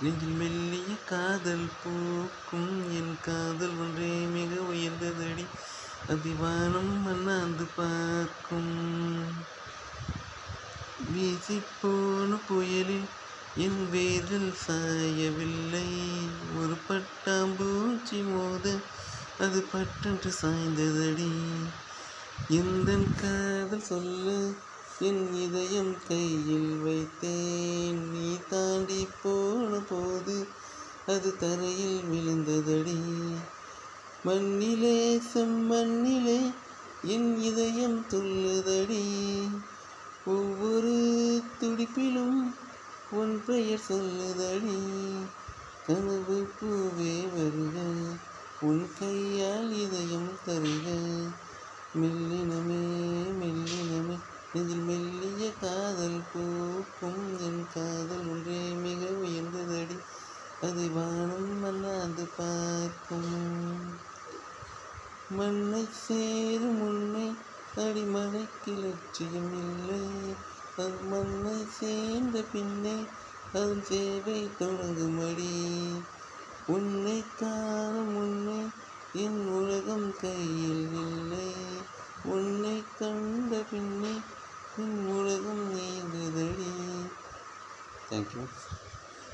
நெஞ்சில் மெல்லிய காதல் பூக்கும் என் காதல் ஒன்றே மிக உயர்ந்ததடி அதிவானம் அண்ணாந்து பார்க்கும் வீசிப்போன புயலில் என் வேரில் சாயவில்லை ஒரு பட்டாம்பூச்சி மோத அது பட்டென்று சாய்ந்ததடி எந்தன் காதல் சொல்ல என் இதயம் கையில் வைத்தேன் நீ தாண்டி போன போது அது தரையில் விழுந்ததடி மண்ணிலே செம்மண்ணிலே என் இதயம் துள்ளுதடி ஒவ்வொரு துடிப்பிலும் உன் பெயர் சொல்லுதடி கனவு பூவே வருக உன் கையால் இதயம் தருக மெல்லினமே மெல்லினமே நெஞ்சில் மெல்லிய காதல் பூக்கும் என் காதல் ஒன்றே மிக உயர்ந்ததடி அதை வானம் அண்ணாந்து பார்க்கும் மண்ணை சேரும் உன்னை அடிமழைக்கு லட்சியம் இல்லை அது மண்ணை சேர்ந்த பின்னே அதன் சேவை தொடங்குமடி உன்னை காணும் உன்னை என் உலகம் கையில் இல்லை உன்னை கண்ட பின்னே என் உலகம் நீங்குதடி. தேங்க்யூ.